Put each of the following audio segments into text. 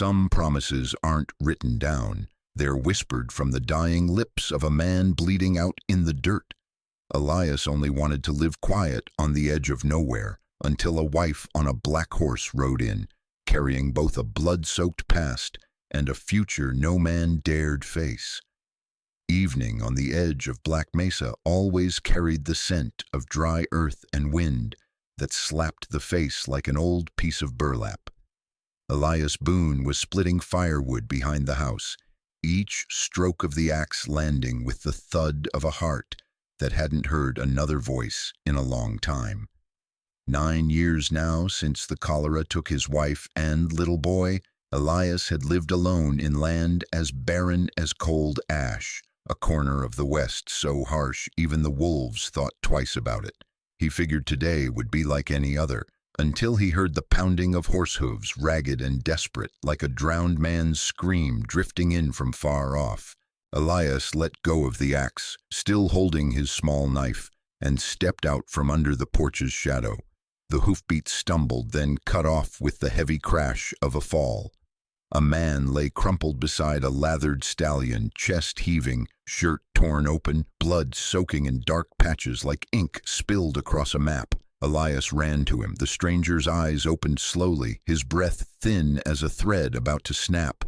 Some promises aren't written down. They're whispered from the dying lips of a man bleeding out in the dirt. Elias only wanted to live quiet on the edge of nowhere until a wife on a black horse rode in, carrying both a blood-soaked past and a future no man dared face. Evening on the edge of Black Mesa always carried the scent of dry earth and wind that slapped the face like an old piece of burlap. Elias Boone was splitting firewood behind the house, each stroke of the axe landing with the thud of a heart that hadn't heard another voice in a long time. 9 years now since the cholera took his wife and little boy, Elias had lived alone in land as barren as cold ash, a corner of the West so harsh even the wolves thought twice about it. He figured today would be like any other, until he heard the pounding of horse hooves, ragged and desperate, like a drowned man's scream drifting in from far off. Elias let go of the axe, still holding his small knife, and stepped out from under the porch's shadow. The hoofbeats stumbled, then cut off with the heavy crash of a fall. A man lay crumpled beside a lathered stallion, chest heaving, shirt torn open, blood soaking in dark patches like ink spilled across a map. Elias ran to him. The stranger's eyes opened slowly, his breath thin as a thread about to snap.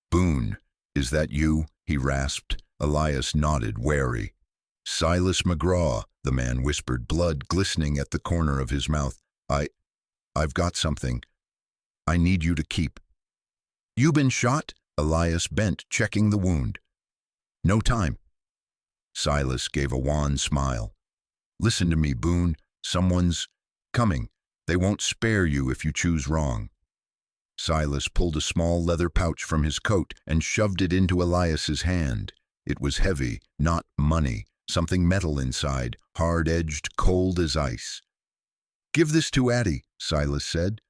"Boone, is that you?" he rasped. Elias nodded, wary. "Silas McGraw," the man whispered, blood glistening at the corner of his mouth. I've got something I need you to keep." "You been shot?" Elias bent, checking the wound. "No time." Silas gave a wan smile. "Listen to me, Boone. Someone's coming. They won't spare you if you choose wrong." Silas pulled a small leather pouch from his coat and shoved it into Elias's hand. It was heavy, not money, something metal inside, hard-edged, cold as ice. "Give this to Addie," Silas said.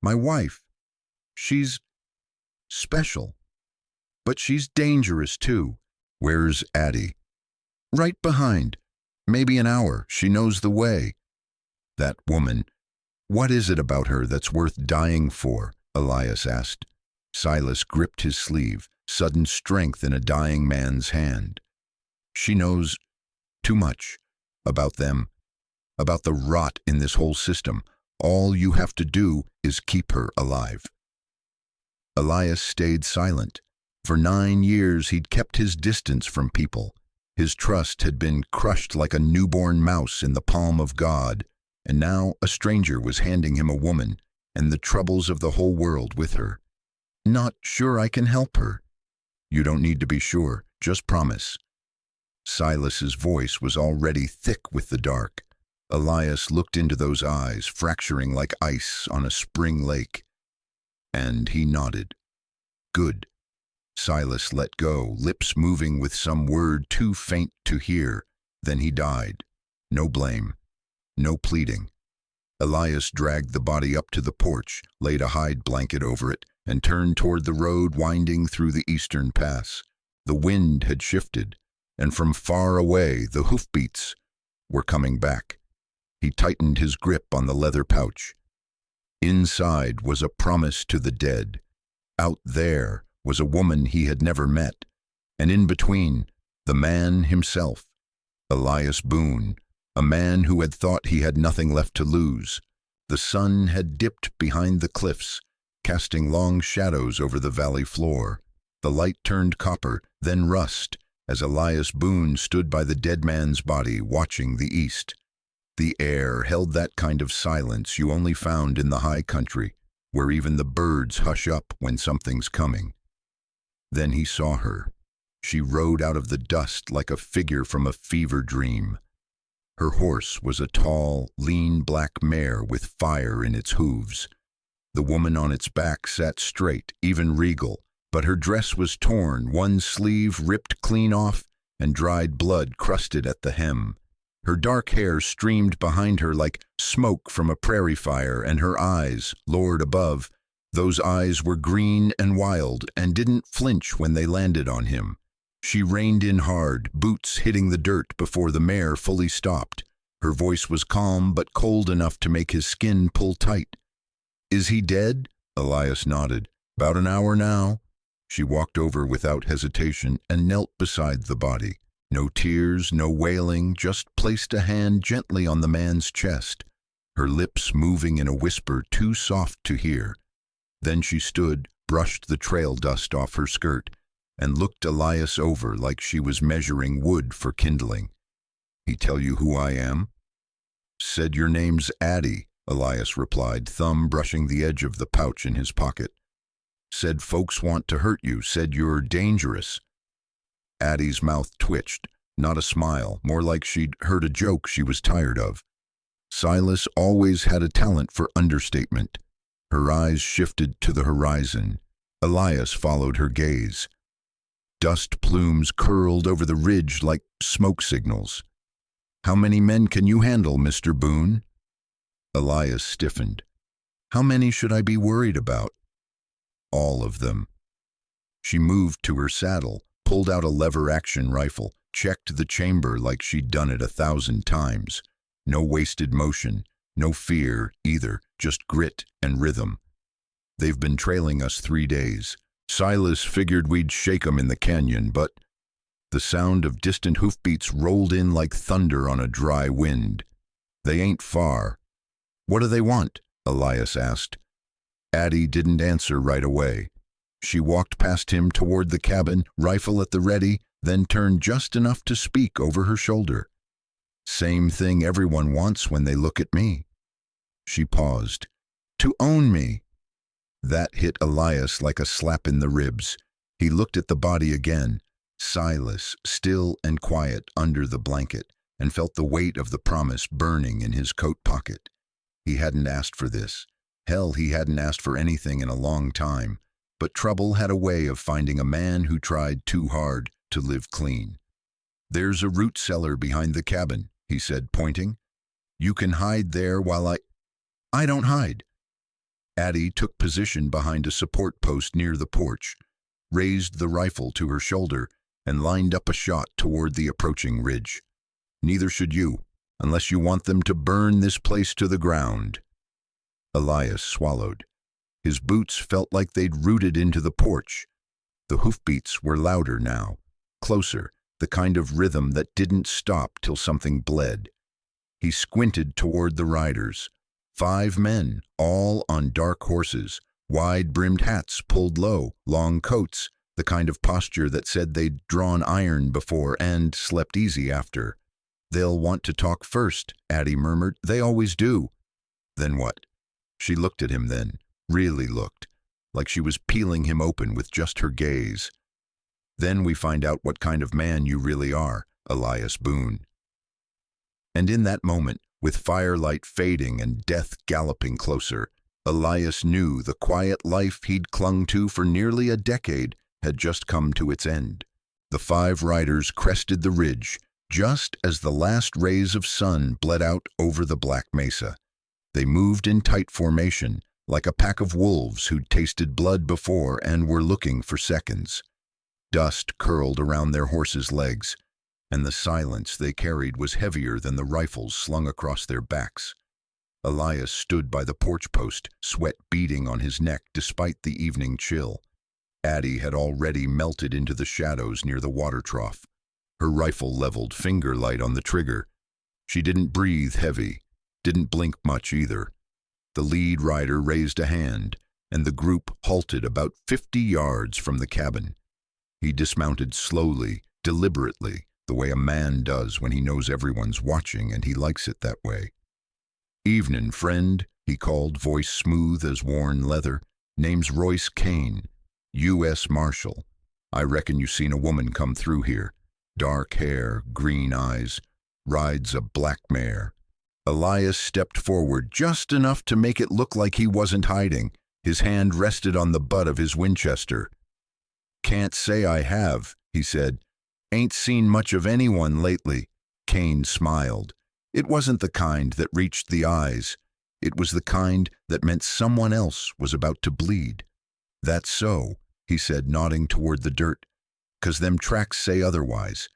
"My wife. She's special. But she's dangerous, too." "Where's Addie?" "Right behind. Maybe an hour. She knows the way." "That woman. What is it about her that's worth dying for?" Elias asked. Silas gripped his sleeve, sudden strength in a dying man's hand. "She knows too much about them, about the rot in this whole system. All you have to do is keep her alive." Elias stayed silent. For 9 years he'd kept his distance from people. His trust had been crushed like a newborn mouse in the palm of God, and now a stranger was handing him a woman, and the troubles of the whole world with her. "Not sure I can help her." "You don't need to be sure, just promise." Silas's voice was already thick with the dark. Elias looked into those eyes, fracturing like ice on a spring lake. And he nodded. "Good." Silas let go, lips moving with some word too faint to hear. Then he died. No blame, no pleading. Elias dragged the body up to the porch, laid a hide blanket over it, and turned toward the road winding through the eastern pass. The wind had shifted, and from far away the hoofbeats were coming back. He tightened his grip on the leather pouch. Inside was a promise to the dead. Out there was a woman he had never met, and in between, the man himself, Elias Boone, a man who had thought he had nothing left to lose. The sun had dipped behind the cliffs, casting long shadows over the valley floor. The light turned copper, then rust, as Elias Boone stood by the dead man's body, watching the east. The air held that kind of silence you only found in the high country, where even the birds hush up when something's coming. Then he saw her. She rode out of the dust like a figure from a fever dream. Her horse was a tall, lean black mare with fire in its hooves. The woman on its back sat straight, even regal, but her dress was torn, one sleeve ripped clean off, and dried blood crusted at the hem. Her dark hair streamed behind her like smoke from a prairie fire, and her eyes, Lord above, those eyes were green and wild and didn't flinch when they landed on him. She reined in hard, boots hitting the dirt before the mare fully stopped. Her voice was calm but cold enough to make his skin pull tight. "Is he dead?" Elias nodded. "About an hour now." She walked over without hesitation and knelt beside the body. No tears, no wailing, just placed a hand gently on the man's chest, her lips moving in a whisper too soft to hear. Then she stood, brushed the trail dust off her skirt, and looked Elias over like she was measuring wood for kindling. "He tell you who I am?" "Said your name's Addie," Elias replied, thumb brushing the edge of the pouch in his pocket. "Said folks want to hurt you, said you're dangerous." Addie's mouth twitched, not a smile, more like she'd heard a joke she was tired of. Silas always had a talent for understatement. Her eyes shifted to the horizon. Elias followed her gaze. Dust plumes curled over the ridge like smoke signals. "How many men can you handle, Mr. Boone?" Elias stiffened. "How many should I be worried about?" "All of them." She moved to her saddle, pulled out a lever-action rifle, checked the chamber like she'd done it 1,000 times. No wasted motion, no fear either, just grit and rhythm. "They've been trailing us 3 days. Silas figured we'd shake 'em in the canyon, but..." The sound of distant hoofbeats rolled in like thunder on a dry wind. "They ain't far." "What do they want?" Elias asked. Addie didn't answer right away. She walked past him toward the cabin, rifle at the ready, then turned just enough to speak over her shoulder. "Same thing everyone wants when they look at me." She paused. "To own me." That hit Elias like a slap in the ribs. He looked at the body again, Silas, still and quiet under the blanket, and felt the weight of the promise burning in his coat pocket. He hadn't asked for this. Hell, he hadn't asked for anything in a long time. But trouble had a way of finding a man who tried too hard to live clean. "There's a root cellar behind the cabin," he said, pointing. "You can hide there while I don't hide." Addie took position behind a support post near the porch, raised the rifle to her shoulder, and lined up a shot toward the approaching ridge. "Neither should you, unless you want them to burn this place to the ground." Elias swallowed. His boots felt like they'd rooted into the porch. The hoofbeats were louder now, closer, the kind of rhythm that didn't stop till something bled. He squinted toward the riders. 5 men, all on dark horses, wide-brimmed hats pulled low, long coats, the kind of posture that said they'd drawn iron before and slept easy after. "They'll want to talk first," Addie murmured. "They always do." "Then what?" She looked at him then, really looked, like she was peeling him open with just her gaze. "Then we find out what kind of man you really are, Elias Boone." And in that moment, with firelight fading and death galloping closer, Elias knew the quiet life he'd clung to for nearly a decade had just come to its end. The 5 riders crested the ridge, just as the last rays of sun bled out over the black mesa. They moved in tight formation, like a pack of wolves who'd tasted blood before and were looking for seconds. Dust curled around their horses' legs, and the silence they carried was heavier than the rifles slung across their backs. Elias stood by the porch post, sweat beading on his neck despite the evening chill. Addie had already melted into the shadows near the water trough, her rifle leveled, finger light on the trigger. She didn't breathe heavy, didn't blink much either. The lead rider raised a hand, and the group halted about 50 yards from the cabin. He dismounted slowly, deliberately, the way a man does when he knows everyone's watching and he likes it that way. "Evenin', friend," he called, voice smooth as worn leather. "Name's Royce Kane, U.S. Marshal. I reckon you seen a woman come through here. Dark hair, green eyes, rides a black mare." Elias stepped forward just enough to make it look like he wasn't hiding. His hand rested on the butt of his Winchester. "Can't say I have," he said. "Ain't seen much of anyone lately." Kane smiled. It wasn't the kind that reached the eyes. It was the kind that meant someone else was about to bleed. "That's so," he said, nodding toward the dirt. "'Cause them tracks say otherwise.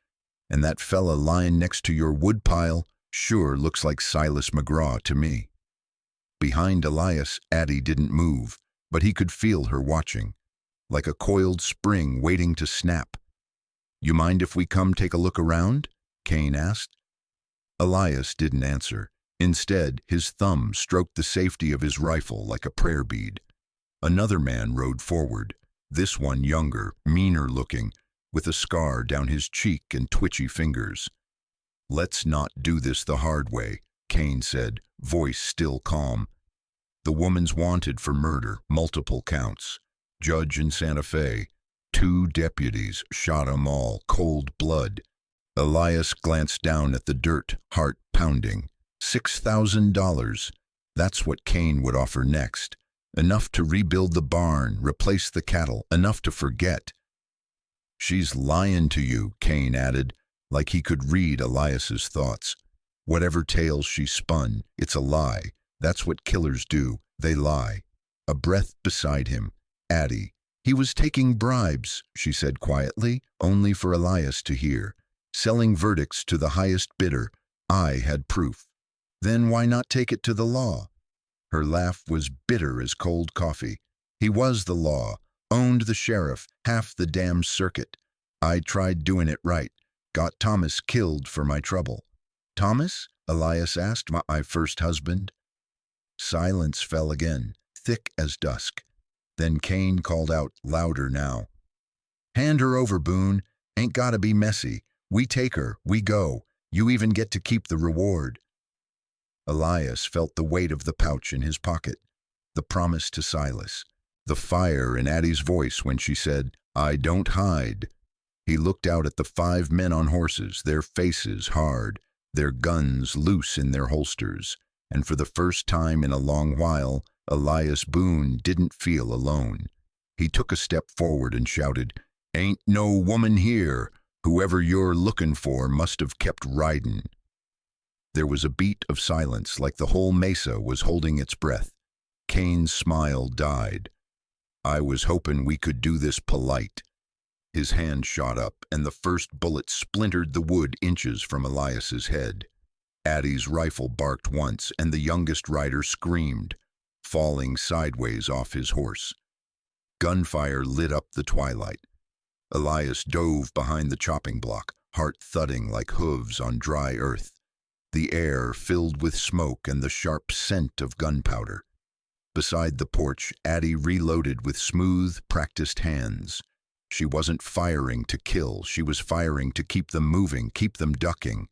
And that fella lying next to your woodpile sure looks like Silas McGraw to me." Behind Elias, Addie didn't move, but he could feel her watching, like a coiled spring waiting to snap. "You mind if we come take a look around?" Cain asked. Elias didn't answer. Instead, his thumb stroked the safety of his rifle like a prayer bead. Another man rode forward, this one younger, meaner looking, with a scar down his cheek and twitchy fingers. "Let's not do this the hard way," Cain said, voice still calm. "The woman's wanted for murder, multiple counts. Judge in Santa Fe. 2 deputies shot 'em all, cold blood." Elias glanced down at the dirt, heart pounding. $6,000. That's what Cain would offer next. Enough to rebuild the barn, replace the cattle, enough to forget. "She's lying to you," Cain added, like he could read Elias's thoughts. "Whatever tales she spun, it's a lie. That's what killers do. They lie." A breath beside him. "Addie, he was taking bribes," she said quietly, only for Elias to hear. "Selling verdicts to the highest bidder. I had proof. Then why not take it to the law?" Her laugh was bitter as cold coffee. "He was the law, owned the sheriff, half the damn circuit. I tried doing it right. Got Thomas killed for my trouble." "Thomas?" Elias asked. "My first husband." Silence fell again, thick as dusk. Then Cain called out, louder now. "Hand her over, Boone. Ain't gotta be messy. We take her, we go. You even get to keep the reward." Elias felt the weight of the pouch in his pocket, the promise to Silas, the fire in Addie's voice when she said, "I don't hide." He looked out at the 5 men on horses, their faces hard, their guns loose in their holsters, and for the first time in a long while, Elias Boone didn't feel alone. He took a step forward and shouted, "Ain't no woman here. Whoever you're looking for must have kept riding." There was a beat of silence, like the whole mesa was holding its breath. Cain's smile died. "I was hoping we could do this polite." His hand shot up, and the first bullet splintered the wood inches from Elias's head. Addie's rifle barked once, and the youngest rider screamed, falling sideways off his horse. Gunfire lit up the twilight. Elias dove behind the chopping block, heart thudding like hooves on dry earth. The air filled with smoke and the sharp scent of gunpowder. Beside the porch, Addie reloaded with smooth, practiced hands. She wasn't firing to kill, she was firing to keep them moving, keep them ducking.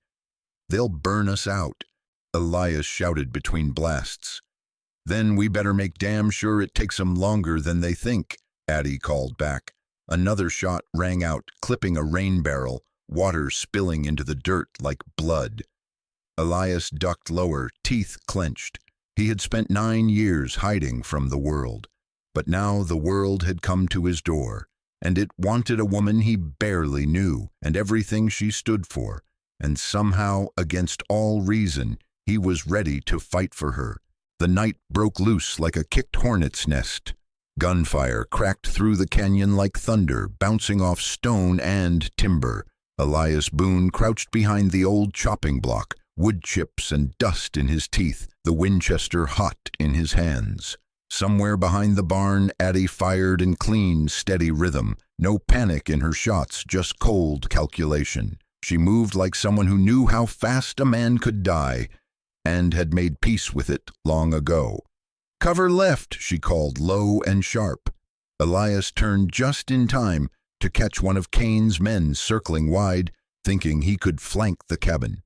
"They'll burn us out," Elias shouted between blasts. "Then we better make damn sure it takes 'em longer than they think," Addie called back. Another shot rang out, clipping a rain barrel, water spilling into the dirt like blood. Elias ducked lower, teeth clenched. He had spent 9 years hiding from the world, but now the world had come to his door, and it wanted a woman he barely knew and everything she stood for, and somehow, against all reason, he was ready to fight for her. The night broke loose like a kicked hornet's nest. Gunfire cracked through the canyon like thunder, bouncing off stone and timber. Elias Boone crouched behind the old chopping block, wood chips and dust in his teeth, the Winchester hot in his hands. Somewhere behind the barn, Addie fired in clean, steady rhythm. No panic in her shots, just cold calculation. She moved like someone who knew how fast a man could die, and had made peace with it long ago. "Cover left," she called, low and sharp. Elias turned just in time to catch one of Cain's men circling wide, thinking he could flank the cabin.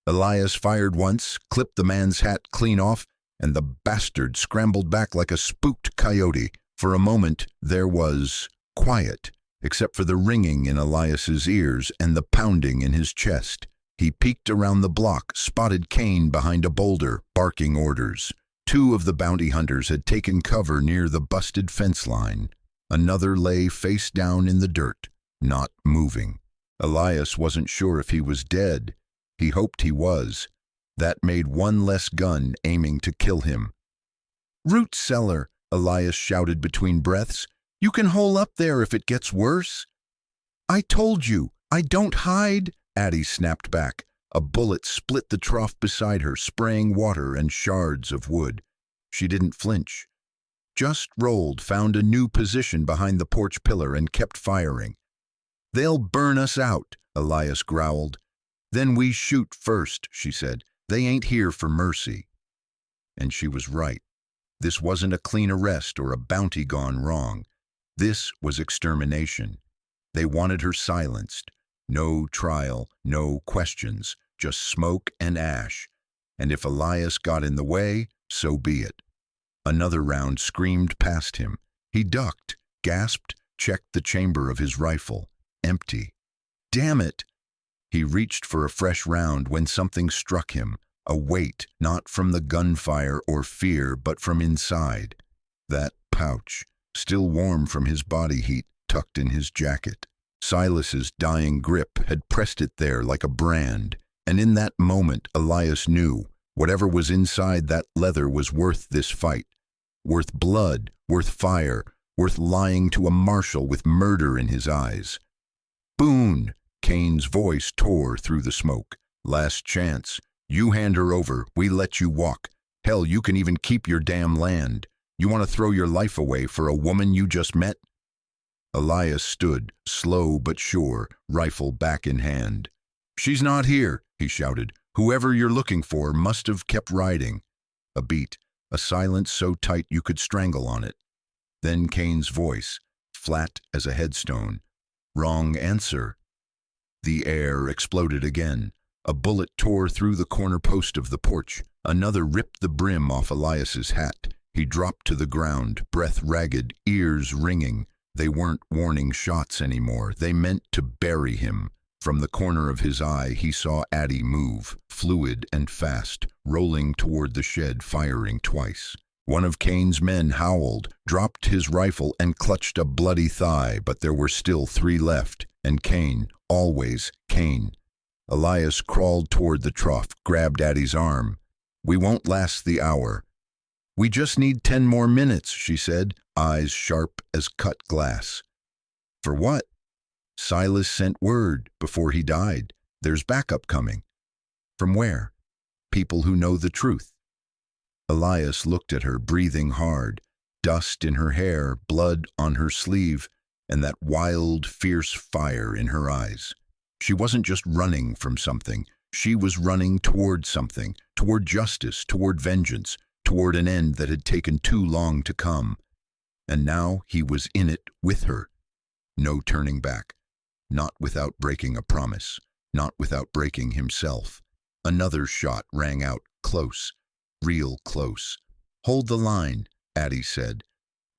Elias fired once, clipped the man's hat clean off, and the bastard scrambled back like a spooked coyote. For a moment, there was quiet, except for the ringing in Elias's ears and the pounding in his chest. He peeked around the block, spotted Cain behind a boulder, barking orders. 2 of the bounty hunters had taken cover near the busted fence line. Another lay face down in the dirt, not moving. Elias wasn't sure if he was dead. He hoped he was. That made one less gun aiming to kill him. "Root cellar," Elias shouted between breaths. "You can hole up there if it gets worse." "I told you, I don't hide," Addie snapped back. A bullet split the trough beside her, spraying water and shards of wood. She didn't flinch. Just rolled, found a new position behind the porch pillar and kept firing. "They'll burn us out," Elias growled. "Then we shoot first," she said. "They ain't here for mercy." And she was right. This wasn't a clean arrest or a bounty gone wrong. This was extermination. They wanted her silenced. No trial, no questions, just smoke and ash. And if Elias got in the way, so be it. Another round screamed past him. He ducked, gasped, checked the chamber of his rifle. Empty. Damn it! He reached for a fresh round when something struck him. A weight, not from the gunfire or fear, but from inside. That pouch, still warm from his body heat, tucked in his jacket. Silas's dying grip had pressed it there like a brand, and in that moment Elias knew whatever was inside that leather was worth this fight. Worth blood, worth fire, worth lying to a marshal with murder in his eyes. "Boone!" Kane's voice tore through the smoke. "Last chance. You hand her over, we let you walk. Hell, you can even keep your damn land. You want to throw your life away for a woman you just met?" Elias stood, slow but sure, rifle back in hand. "She's not here," he shouted. "Whoever you're looking for must have kept riding." A beat, a silence so tight you could strangle on it. Then Kane's voice, flat as a headstone. "Wrong answer." The air exploded again. A bullet tore through the corner post of the porch. Another ripped the brim off Elias's hat. He dropped to the ground, breath ragged, ears ringing. They weren't warning shots anymore. They meant to bury him. From the corner of his eye, he saw Addie move, fluid and fast, rolling toward the shed, firing twice. One of Kane's men howled, dropped his rifle, and clutched a bloody thigh, but there were still 3 left. And Kane, always Kane. Elias crawled toward the trough, grabbed Addie's arm. "We won't last the hour." "We just need 10 more minutes," she said, eyes sharp as cut glass. "For what?" "Silas sent word before he died. There's backup coming." "From where?" "People who know the truth." Elias looked at her, breathing hard. Dust in her hair, blood on her sleeve, and that wild, fierce fire in her eyes. She wasn't just running from something. She was running toward something, toward justice, toward vengeance, toward an end that had taken too long to come. And now he was in it with her. No turning back. Not without breaking a promise. Not without breaking himself. Another shot rang out, close, real close. "Hold the line," Addie said.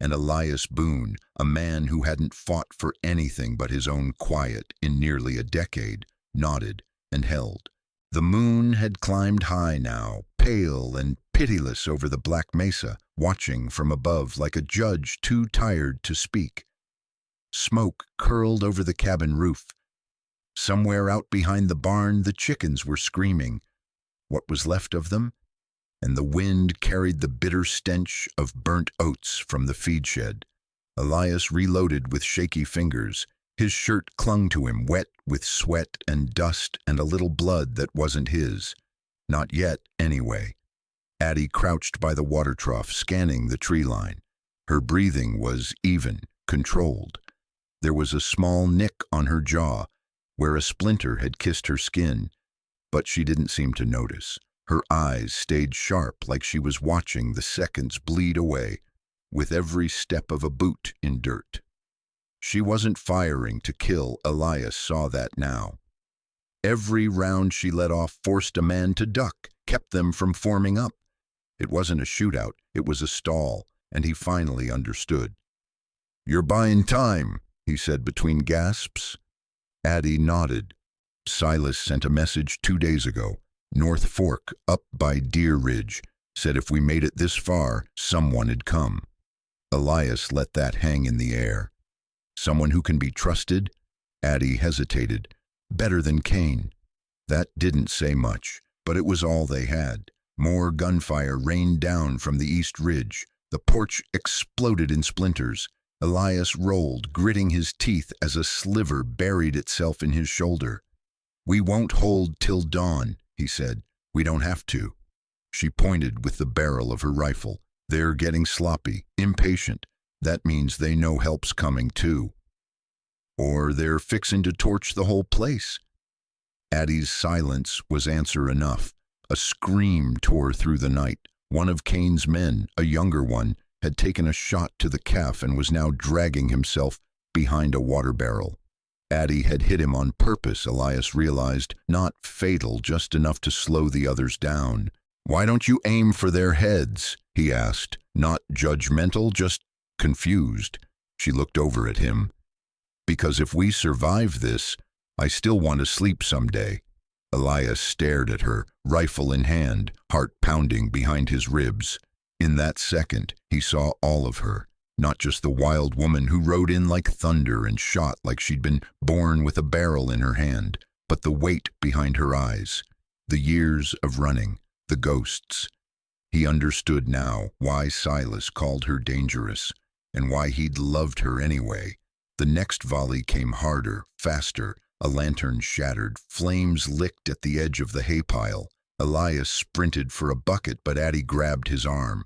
And Elias Boone, a man who hadn't fought for anything but his own quiet in nearly a decade, nodded and held. The moon had climbed high now, pale and pitiless over the black mesa, watching from above like a judge too tired to speak. Smoke curled over the cabin roof. Somewhere out behind the barn, the chickens were screaming. What was left of them? And the wind carried the bitter stench of burnt oats from the feed shed. Elias reloaded with shaky fingers. His shirt clung to him, wet with sweat and dust and a little blood that wasn't his. Not yet, anyway. Addie crouched by the water trough, scanning the tree line. Her breathing was even, controlled. There was a small nick on her jaw, where a splinter had kissed her skin, but she didn't seem to notice. Her eyes stayed sharp, like she was watching the seconds bleed away, with every step of a boot in dirt. She wasn't firing to kill. Elias saw that now. Every round she let off forced a man to duck, kept them from forming up. It wasn't a shootout, it was a stall, and he finally understood. "You're buying time," he said between gasps. Addie nodded. "Silas sent a message 2 days ago. North Fork, up by Deer Ridge, said if we made it this far, someone had come." Elias let that hang in the air. "Someone who can be trusted?" Addie hesitated. "Better than Kane." That didn't say much, but it was all they had. More gunfire rained down from the east ridge. The porch exploded in splinters. Elias rolled, gritting his teeth as a sliver buried itself in his shoulder. "We won't hold till dawn," he said. "We don't have to." She pointed with the barrel of her rifle. They're getting sloppy, impatient. That means they know help's coming too. Or they're fixing to torch the whole place. Addie's silence was answer enough. A scream tore through the night. One of Cain's men, a younger one, had taken a shot to the calf and was now dragging himself behind a water barrel. Addie had hit him on purpose, Elias realized, not fatal, just enough to slow the others down. "Why don't you aim for their heads?" he asked, not judgmental, just confused. She looked over at him. "Because if we survive this, I still want to sleep someday." Elias stared at her, rifle in hand, heart pounding behind his ribs. In that second, he saw all of her, not just the wild woman who rode in like thunder and shot like she'd been born with a barrel in her hand, but the weight behind her eyes, the years of running, the ghosts. He understood now why Silas called her dangerous, and why he'd loved her anyway. The next volley came harder, faster. A lantern shattered, flames licked at the edge of the hay pile. Elias sprinted for a bucket, but Addie grabbed his arm.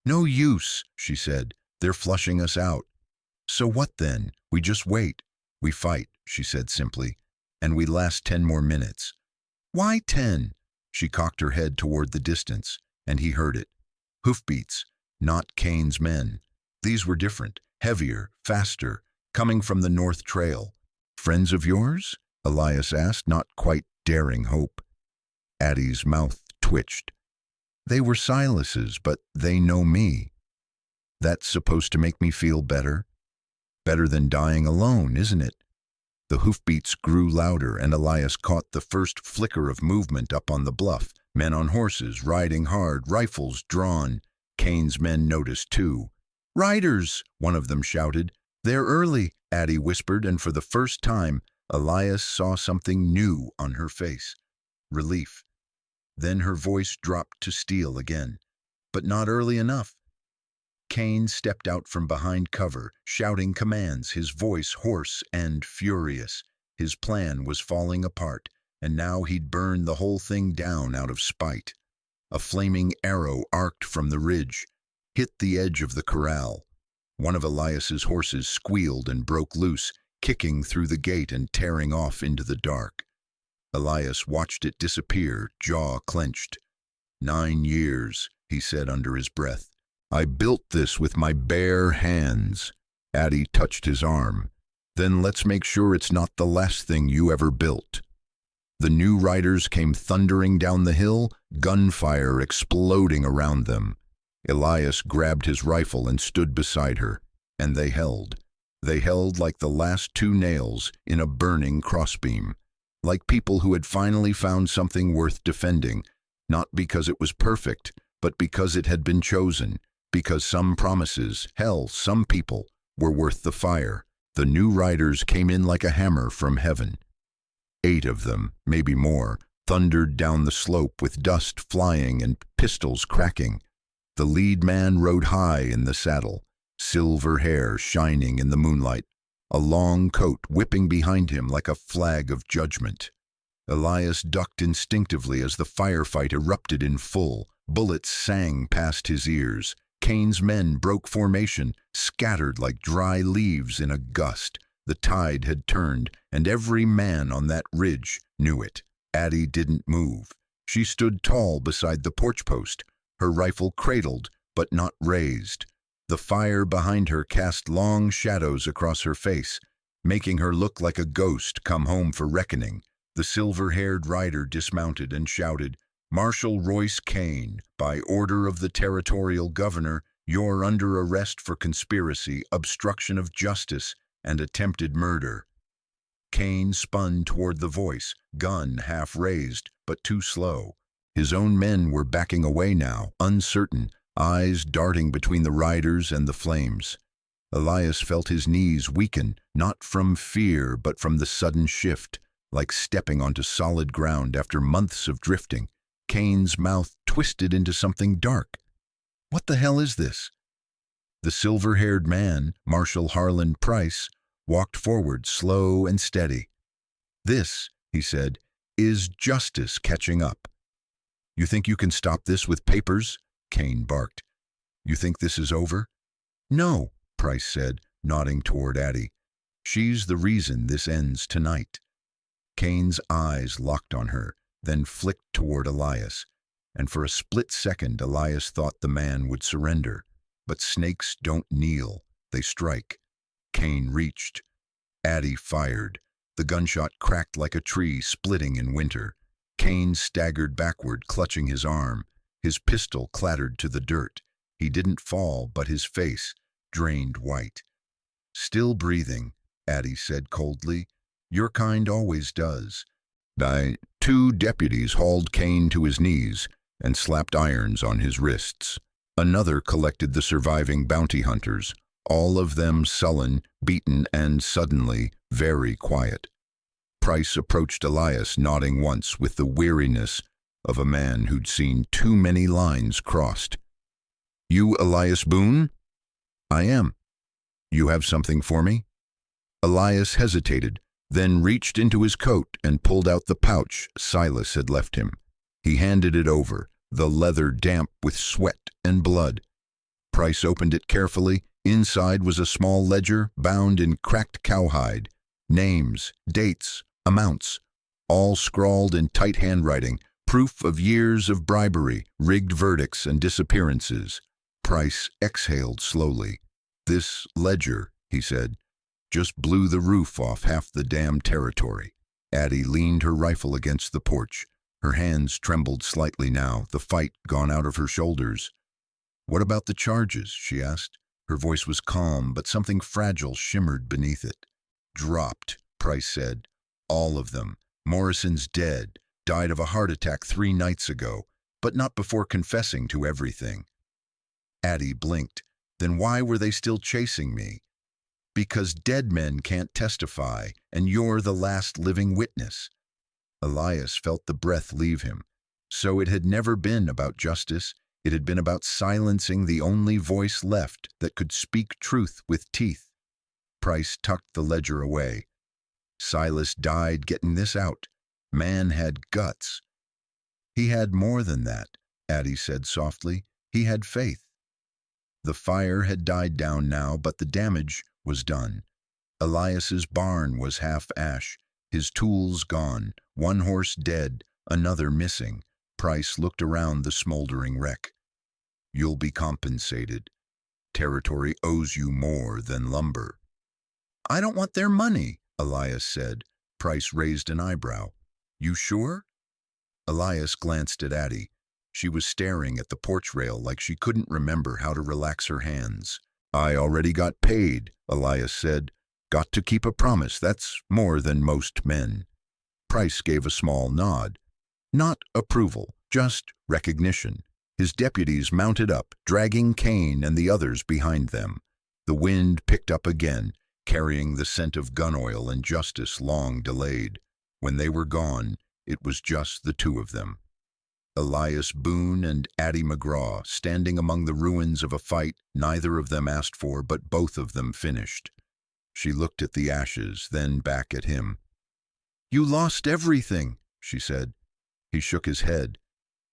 "No use," she said. "They're flushing us out." "So what then? We just wait. We fight," she said simply. "And we last 10 more minutes." "Why 10? She cocked her head toward the distance, and he heard it. Hoofbeats, not Cain's men. These were different, heavier, faster, coming from the North Trail. "Friends of yours?" Elias asked, not quite daring hope. Addie's mouth twitched. "They were Silas's, but they know me. That's supposed to make me feel better? Better than dying alone, isn't it?" The hoofbeats grew louder, and Elias caught the first flicker of movement up on the bluff. Men on horses, riding hard, rifles drawn. Cain's men noticed too. "Riders!" one of them shouted. "They're early," Addie whispered, and for the first time, Elias saw something new on her face. Relief. Then her voice dropped to steel again. "But not early enough." Cain stepped out from behind cover, shouting commands, his voice hoarse and furious. His plan was falling apart, and now he'd burn the whole thing down out of spite. A flaming arrow arced from the ridge, hit the edge of the corral. One of Elias's horses squealed and broke loose, kicking through the gate and tearing off into the dark. Elias watched it disappear, jaw clenched. 9 years, he said under his breath. "I built this with my bare hands." Addie touched his arm. "Then let's make sure it's not the last thing you ever built." The new riders came thundering down the hill, gunfire exploding around them. Elias grabbed his rifle and stood beside her, and they held. They held like the last 2 nails in a burning crossbeam, like people who had finally found something worth defending, not because it was perfect, but because it had been chosen, because some promises, hell, some people, were worth the fire. The new riders came in like a hammer from heaven. 8 of them, maybe more, thundered down the slope with dust flying and pistols cracking. The lead man rode high in the saddle, silver hair shining in the moonlight, a long coat whipping behind him like a flag of judgment. Elias ducked instinctively as the firefight erupted in full. Bullets sang past his ears. Cain's men broke formation, scattered like dry leaves in a gust. The tide had turned, and every man on that ridge knew it. Addie didn't move. She stood tall beside the porch post, her rifle cradled but not raised. The fire behind her cast long shadows across her face, making her look like a ghost come home for reckoning. The silver-haired rider dismounted and shouted, "Marshal Royce Cain, by order of the territorial governor, you're under arrest for conspiracy, obstruction of justice, and attempted murder." Cain spun toward the voice, gun half raised, but too slow. His own men were backing away now, uncertain, eyes darting between the riders and the flames. Elias felt his knees weaken, not from fear, but from the sudden shift, like stepping onto solid ground after months of drifting. Cain's mouth twisted into something dark. "What the hell is this?" The silver-haired man, Marshal Harlan Price, walked forward, slow and steady. "This," he said, "is justice catching up." "You think you can stop this with papers?" Cain barked. You think this is over? No, Price said, nodding toward Addie. She's the reason this ends tonight. Kane's eyes locked on her, then flicked toward Elias, and for a split second Elias thought the man would surrender. But snakes don't kneel, they strike. Kane reached. Addie fired. The gunshot cracked like a tree splitting in winter. Kane staggered backward, clutching his arm. His pistol clattered to the dirt. He didn't fall, but his face drained white. Still breathing, Addie said coldly. Your kind always does. Two deputies hauled Kane to his knees and slapped irons on his wrists. Another collected the surviving bounty hunters, all of them sullen, beaten, and suddenly very quiet. Price approached Elias, nodding once with the weariness of a man who'd seen too many lines crossed. You Elias Boone? I am. You have something for me? Elias hesitated, then reached into his coat and pulled out the pouch Silas had left him. He handed it over, the leather damp with sweat and blood. Price opened it carefully. Inside was a small ledger bound in cracked cowhide. Names, dates, amounts, all scrawled in tight handwriting, proof of years of bribery, rigged verdicts, and disappearances. Price exhaled slowly. This ledger, he said, just blew the roof off half the damn territory. Addie leaned her rifle against the porch. Her hands trembled slightly now, the fight gone out of her shoulders. What about the charges? She asked. Her voice was calm, but something fragile shimmered beneath it. Dropped, Price said. All of them. Morrison's dead. Died of a heart attack 3 nights ago, but not before confessing to everything. Addie blinked. Then why were they still chasing me? Because dead men can't testify, and you're the last living witness. Elias felt the breath leave him. So it had never been about justice. It had been about silencing the only voice left that could speak truth with teeth. Price tucked the ledger away. Silas died getting this out. Man had guts. He had more than that, Addie said softly. He had faith. The fire had died down now, but the damage was done. Elias's barn was half ash, his tools gone, one horse dead, another missing. Price looked around the smoldering wreck. You'll be compensated. Territory owes you more than lumber. I don't want their money, Elias said. Price raised an eyebrow. You sure? Elias glanced at Addie. She was staring at the porch rail like she couldn't remember how to relax her hands. I already got paid, Elias said. Got to keep a promise. That's more than most men. Price gave a small nod. Not approval, just recognition. His deputies mounted up, dragging Kane and the others behind them. The wind picked up again, carrying the scent of gun oil and justice long delayed. When they were gone, it was just the two of them. Elias Boone and Addie McGraw, standing among the ruins of a fight neither of them asked for, but both of them finished. She looked at the ashes, then back at him. You lost everything, she said. He shook his head.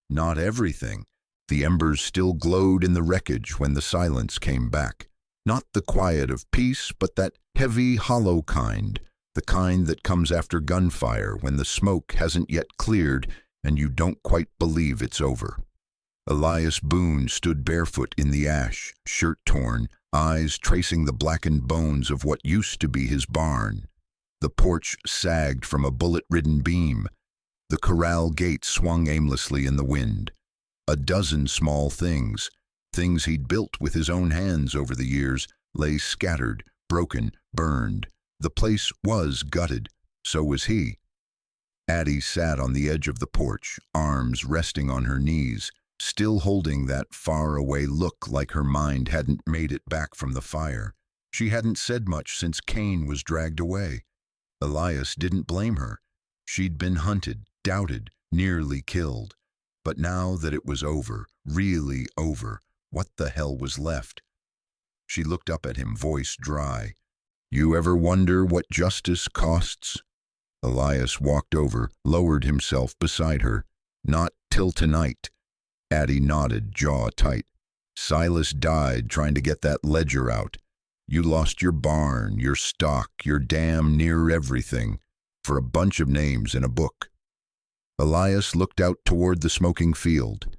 Not everything. The embers still glowed in the wreckage when the silence came back. Not the quiet of peace, but that heavy, hollow kind, the kind that comes after gunfire when the smoke hasn't yet cleared and you don't quite believe it's over. Elias Boone stood barefoot in the ash, shirt torn, eyes tracing the blackened bones of what used to be his barn. The porch sagged from a bullet-ridden beam. The corral gate swung aimlessly in the wind. A dozen small things he'd built with his own hands over the years, lay scattered, broken, burned. The place was gutted. So was he. Addie sat on the edge of the porch, arms resting on her knees, still holding that far-away look like her mind hadn't made it back from the fire. She hadn't said much since Kane was dragged away. Elias didn't blame her. She'd been hunted, doubted, nearly killed. But now that it was over, really over, what the hell was left? She looked up at him, voice dry. You ever wonder what justice costs? Elias walked over, lowered himself beside her. Not till tonight. Addie nodded, jaw tight. Silas died trying to get that ledger out. You lost your barn, your stock, your damn near everything, for a bunch of names in a book. Elias looked out toward the smoking field.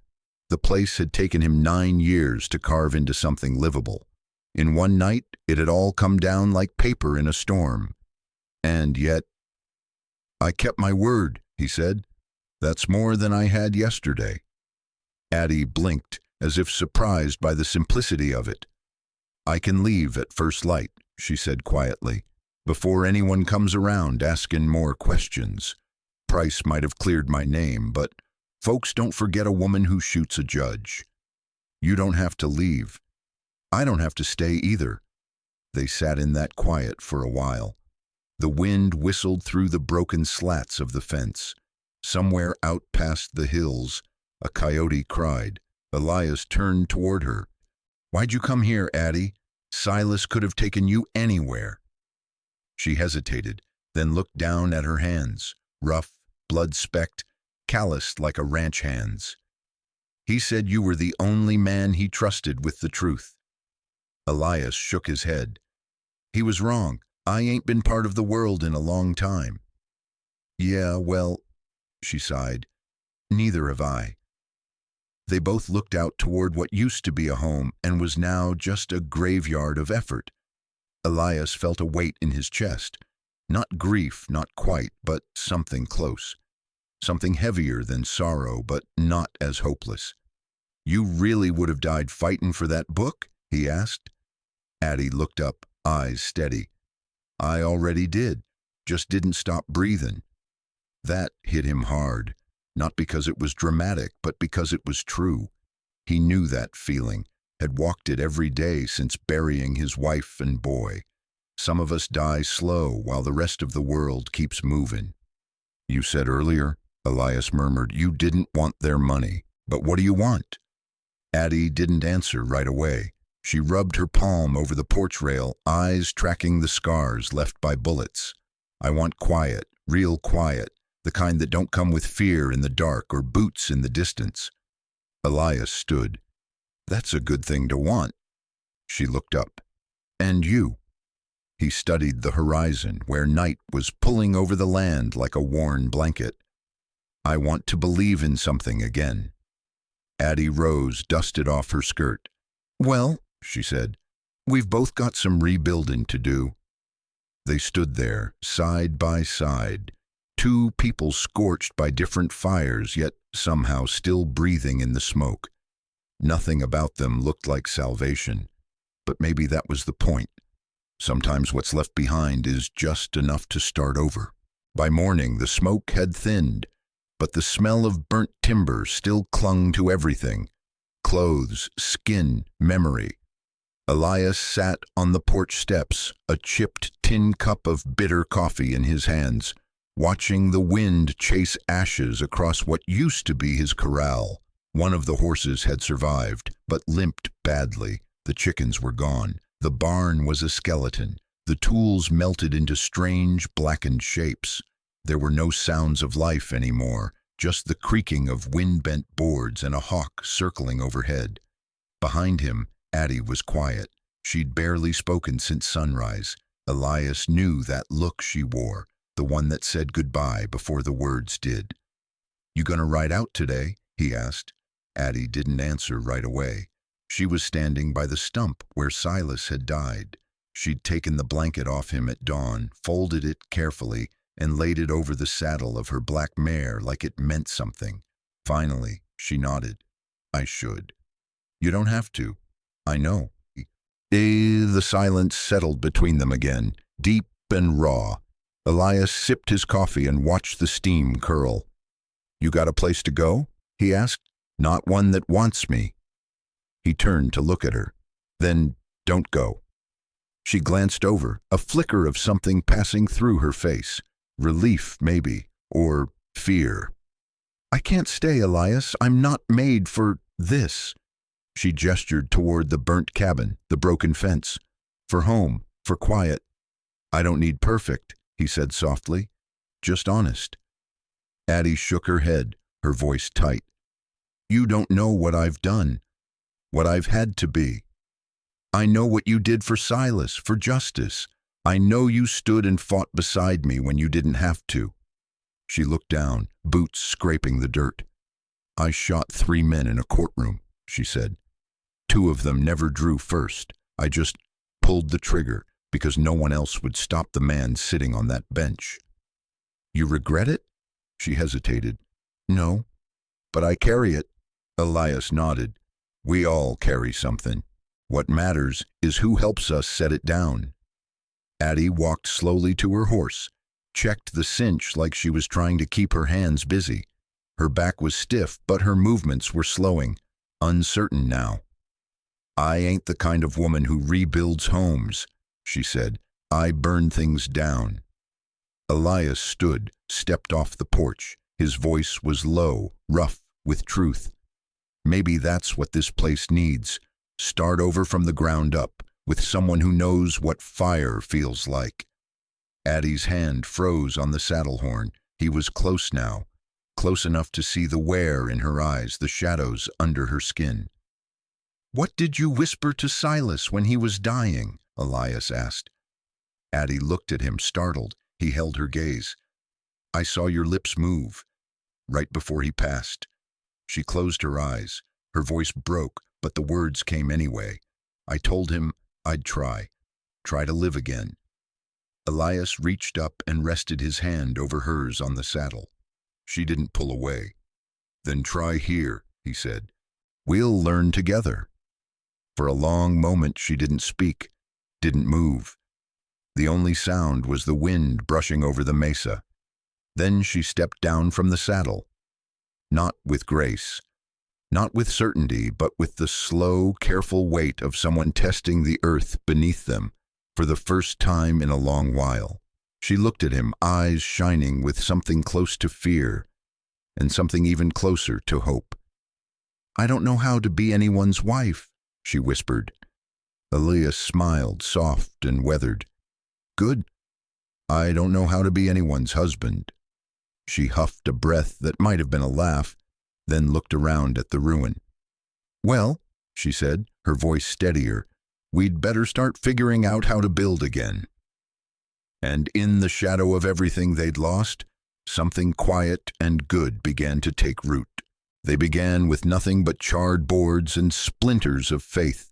The place had taken him 9 years to carve into something livable. In one night, it had all come down like paper in a storm. And yet, "I kept my word," he said. "That's more than I had yesterday." Addie blinked, as if surprised by the simplicity of it. "I can leave at first light," she said quietly, "before anyone comes around asking more questions. Price might have cleared my name, but folks don't forget a woman who shoots a judge. You don't have to leave. I don't have to stay either." They sat in that quiet for a while. The wind whistled through the broken slats of the fence. Somewhere out past the hills, a coyote cried. Elias turned toward her. "Why'd you come here, Addie? Silas could have taken you anywhere." She hesitated, then looked down at her hands, rough, blood-specked, calloused like a ranch hand's. "He said you were the only man he trusted with the truth." Elias shook his head. "He was wrong. I ain't been part of the world in a long time." "Yeah, well," she sighed, "neither have I." They both looked out toward what used to be a home and was now just a graveyard of effort. Elias felt a weight in his chest. Not grief, not quite, but something close. Something heavier than sorrow, but not as hopeless. "You really would have died fighting for that book?" he asked. Addie looked up, eyes steady. "I already did, just didn't stop breathing." That hit him hard, not because it was dramatic, but because it was true. He knew that feeling, had walked it every day since burying his wife and boy. Some of us die slow while the rest of the world keeps moving. "You said earlier," Elias murmured, "you didn't want their money. But what do you want?" Addie didn't answer right away. She rubbed her palm over the porch rail, eyes tracking the scars left by bullets. "I want quiet, real quiet, the kind that don't come with fear in the dark or boots in the distance." Elias stood. "That's a good thing to want." She looked up. "And you?" He studied the horizon, where night was pulling over the land like a worn blanket. "I want to believe in something again." Addie rose, dusted off her skirt. "Well," she said, "we've both got some rebuilding to do." They stood there, side by side, two people scorched by different fires, yet somehow still breathing in the smoke. Nothing about them looked like salvation, but maybe that was the point. Sometimes what's left behind is just enough to start over. By morning, the smoke had thinned, but the smell of burnt timber still clung to everything: clothes, skin, memory. Elias sat on the porch steps, a chipped tin cup of bitter coffee in his hands, watching the wind chase ashes across what used to be his corral. One of the horses had survived, but limped badly. The chickens were gone. The barn was a skeleton. The tools melted into strange, blackened shapes. There were no sounds of life anymore, just the creaking of wind-bent boards and a hawk circling overhead. Behind him, Addie was quiet. She'd barely spoken since sunrise. Elias knew that look she wore, the one that said goodbye before the words did. "You gonna ride out today?" he asked. Addie didn't answer right away. She was standing by the stump where Silas had died. She'd taken the blanket off him at dawn, folded it carefully, and laid it over the saddle of her black mare like it meant something. Finally, she nodded. "I should." "You don't have to. I know." The silence settled between them again, deep and raw. Elias sipped his coffee and watched the steam curl. "You got a place to go?" he asked. "Not one that wants me." He turned to look at her. "Then don't go." She glanced over, a flicker of something passing through her face. Relief, maybe, or fear. "I can't stay, Elias. I'm not made for this." She gestured toward the burnt cabin, the broken fence. "For home, for quiet." "I don't need perfect," he said softly. "Just honest." Addie shook her head, her voice tight. "You don't know what I've done." what I've had to be. I know what you did for Silas, for justice. I know you stood and fought beside me when you didn't have to." She looked down, boots scraping the dirt. "I shot 3 men in a courtroom," she said. "2 of them never drew first. I just pulled the trigger because no one else would stop the man sitting on that bench." "You regret it?" She hesitated. "No, but I carry it." Elias nodded. "We all carry something. What matters is who helps us set it down." Addie walked slowly to her horse, checked the cinch like she was trying to keep her hands busy. Her back was stiff, but her movements were slowing, uncertain now. "I ain't the kind of woman who rebuilds homes," she said. "I burn things down." Elias stood, stepped off the porch. His voice was low, rough, with truth. "Maybe that's what this place needs. Start over from the ground up, with someone who knows what fire feels like." Addie's hand froze on the saddle horn. He was close now, close enough to see the wear in her eyes, the shadows under her skin. "What did you whisper to Silas when he was dying?" Elias asked. Addie looked at him, startled. He held her gaze. "I saw your lips move, right before he passed." She closed her eyes. Her voice broke, but the words came anyway. "I told him I'd try to live again." Elias reached up and rested his hand over hers on the saddle. She didn't pull away. "Then try here," he said. "We'll learn together." For a long moment she didn't speak, didn't move. The only sound was the wind brushing over the mesa. Then she stepped down from the saddle. Not with grace, not with certainty, but with the slow, careful weight of someone testing the earth beneath them for the first time in a long while. She looked at him, eyes shining with something close to fear and something even closer to hope. "I don't know how to be anyone's wife," she whispered. Elias smiled, soft and weathered. "Good. I don't know how to be anyone's husband." She huffed a breath that might have been a laugh, then looked around at the ruin. "Well," she said, her voice steadier, "we'd better start figuring out how to build again." And in the shadow of everything they'd lost, something quiet and good began to take root. They began with nothing but charred boards and splinters of faith.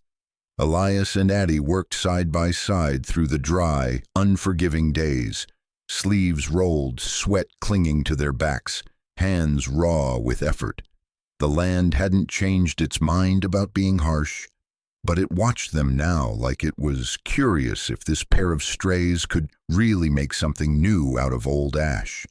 Elias and Addie worked side by side through the dry, unforgiving days, sleeves rolled, sweat clinging to their backs, hands raw with effort. The land hadn't changed its mind about being harsh, but it watched them now like it was curious if this pair of strays could really make something new out of old ash.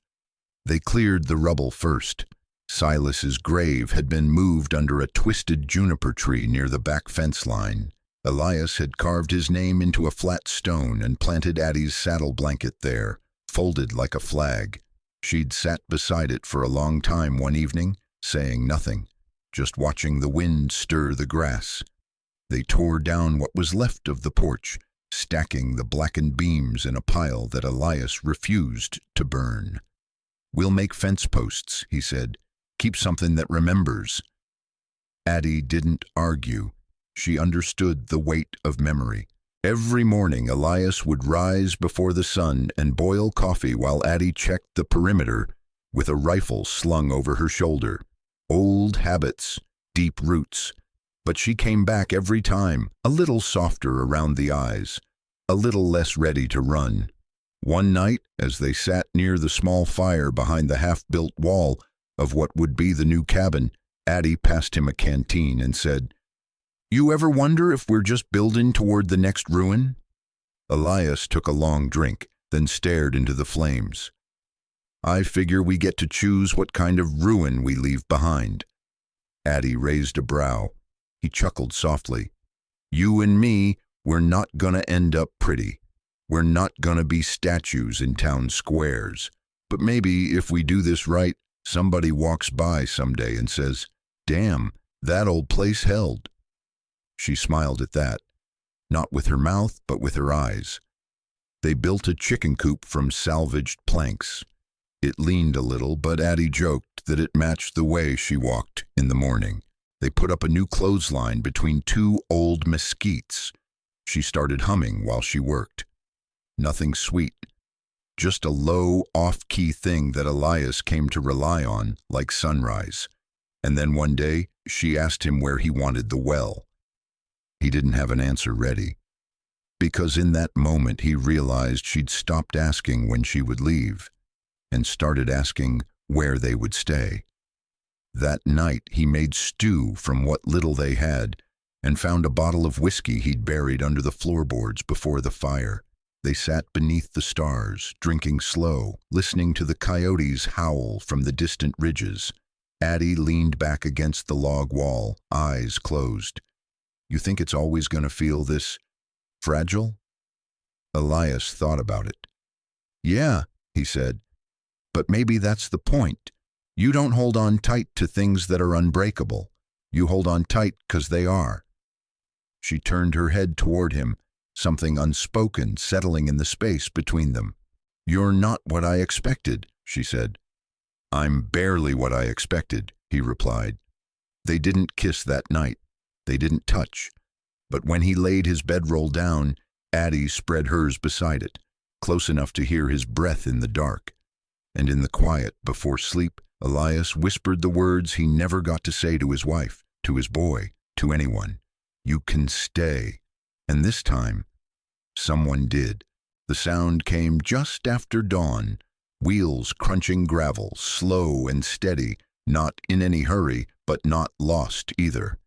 They cleared the rubble first. Silas's grave had been moved under a twisted juniper tree near the back fence line. Elias had carved his name into a flat stone and planted Addie's saddle blanket there, folded like a flag. She'd sat beside it for a long time one evening, saying nothing, just watching the wind stir the grass. They tore down what was left of the porch, stacking the blackened beams in a pile that Elias refused to burn. "We'll make fence posts," he said. "Keep something that remembers." Addie didn't argue. She understood the weight of memory. Every morning Elias would rise before the sun and boil coffee while Addie checked the perimeter with a rifle slung over her shoulder. Old habits, deep roots. But she came back every time, a little softer around the eyes, a little less ready to run. One night, as they sat near the small fire behind the half-built wall of what would be the new cabin, Addie passed him a canteen and said, "You ever wonder if we're just building toward the next ruin?" Elias took a long drink, then stared into the flames. "I figure we get to choose what kind of ruin we leave behind." Addie raised a brow. He chuckled softly. "You and me, we're not gonna end up pretty. We're not gonna be statues in town squares. But maybe if we do this right, somebody walks by someday and says, 'Damn, that old place held.'" She smiled at that, not with her mouth, but with her eyes. They built a chicken coop from salvaged planks. It leaned a little, but Addie joked that it matched the way she walked in the morning. They put up a new clothesline between two old mesquites. She started humming while she worked. Nothing sweet, just a low, off-key thing that Elias came to rely on, like sunrise. And then one day, she asked him where he wanted the well. He didn't have an answer ready, because in that moment he realized she'd stopped asking when she would leave, and started asking where they would stay. That night he made stew from what little they had, and found a bottle of whiskey he'd buried under the floorboards before the fire. They sat beneath the stars, drinking slow, listening to the coyotes howl from the distant ridges. Addie leaned back against the log wall, eyes closed. "You think it's always going to feel this fragile?" Elias thought about it. "Yeah," he said, "but maybe that's the point. You don't hold on tight to things that are unbreakable. You hold on tight 'cause they are." She turned her head toward him, something unspoken settling in the space between them. "You're not what I expected," she said. "I'm barely what I expected," he replied. They didn't kiss that night. They didn't touch. But when he laid his bedroll down, Addie spread hers beside it, close enough to hear his breath in the dark. And in the quiet, before sleep, Elias whispered the words he never got to say to his wife, to his boy, to anyone. "You can stay." And this time, someone did. The sound came just after dawn, wheels crunching gravel, slow and steady, not in any hurry, but not lost either.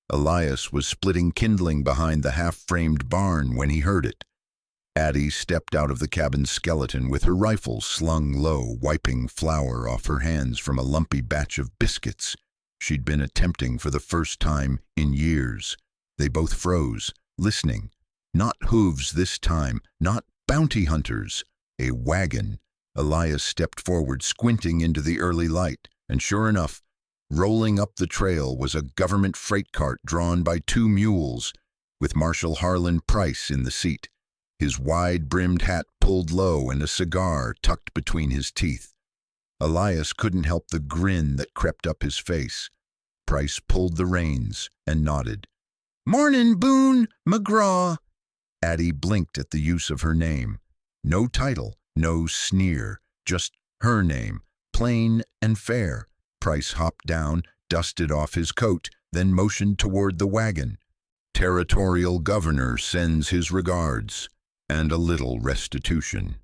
Elias was splitting kindling behind the half-framed barn when he heard it. Addie stepped out of the cabin's skeleton with her rifle slung low, wiping flour off her hands from a lumpy batch of biscuits she'd been attempting for the first time in years. They both froze, listening. Not hooves this time, not bounty hunters. A wagon. Elias stepped forward, squinting into the early light, and sure enough, rolling up the trail was a government freight cart drawn by two mules, with Marshal Harlan Price in the seat, his wide-brimmed hat pulled low and a cigar tucked between his teeth. Elias couldn't help the grin that crept up his face. Price pulled the reins and nodded. "Mornin', Boone, McGraw." Addie blinked at the use of her name. No title, no sneer, just her name, plain and fair. Price hopped down, dusted off his coat, then motioned toward the wagon. "Territorial governor sends his regards, and a little restitution."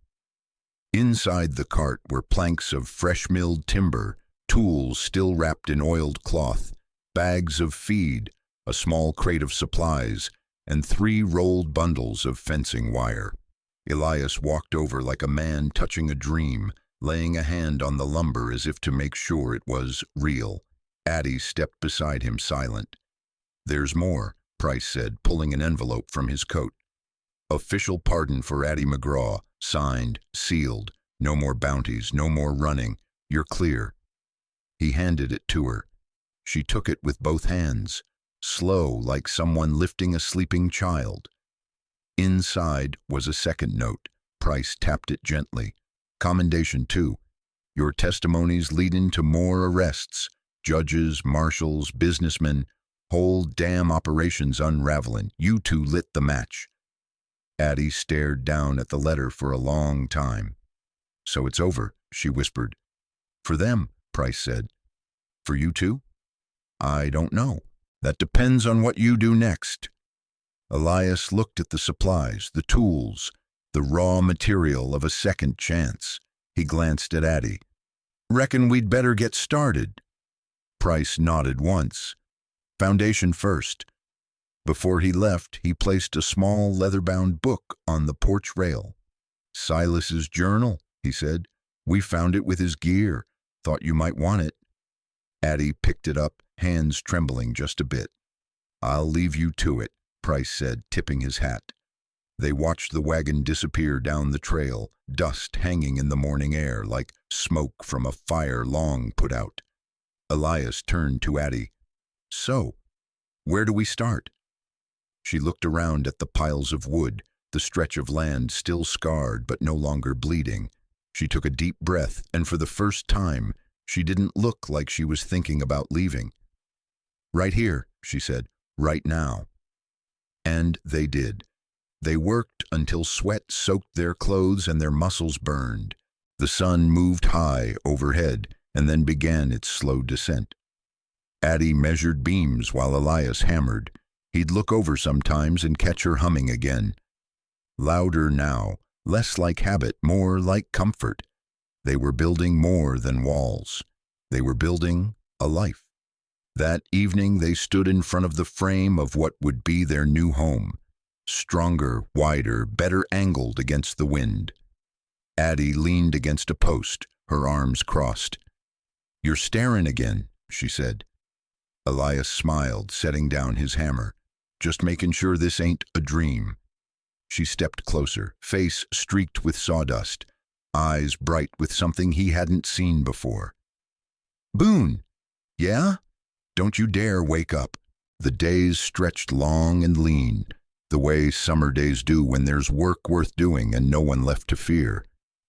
Inside the cart were planks of fresh-milled timber, tools still wrapped in oiled cloth, bags of feed, a small crate of supplies, and 3 rolled bundles of fencing wire. Elias walked over like a man touching a dream, laying a hand on the lumber as if to make sure it was real. Addie stepped beside him, silent. "There's more," Price said, pulling an envelope from his coat. "Official pardon for Addie McGraw, signed, sealed. No more bounties, no more running. You're clear." He handed it to her. She took it with both hands, slow like someone lifting a sleeping child. Inside was a second note. Price tapped it gently. "Commendation, too. Your testimonies leading to more arrests. Judges, marshals, businessmen. Whole damn operations unraveling. You two lit the match." Addie stared down at the letter for a long time. "So it's over," she whispered. "For them," Price said. "For you too?" "I don't know. That depends on what you do next." Elias looked at the supplies, the tools, the raw material of a second chance. He glanced at Addie. "Reckon we'd better get started." Price nodded once. "Foundation first." Before he left, he placed a small leather-bound book on the porch rail. "Silas's journal," he said. "We found it with his gear. Thought you might want it." Addie picked it up, hands trembling just a bit. "I'll leave you to it," Price said, tipping his hat. They watched the wagon disappear down the trail, dust hanging in the morning air like smoke from a fire long put out. Elias turned to Addie. "So, where do we start?" She looked around at the piles of wood, the stretch of land still scarred but no longer bleeding. She took a deep breath, and for the first time, she didn't look like she was thinking about leaving. "Right here," she said, "right now." And they did. They worked until sweat soaked their clothes and their muscles burned. The sun moved high overhead and then began its slow descent. Addie measured beams while Elias hammered. He'd look over sometimes and catch her humming again. Louder now, less like habit, more like comfort. They were building more than walls. They were building a life. That evening they stood in front of the frame of what would be their new home. Stronger, wider, better angled against the wind. Addie leaned against a post, her arms crossed. "You're staring again," she said. Elias smiled, setting down his hammer. "Just making sure this ain't a dream." She stepped closer, face streaked with sawdust, eyes bright with something he hadn't seen before. "Boone." "Yeah?" "Don't you dare wake up." The days stretched long and lean, the way summer days do when there's work worth doing and no one left to fear.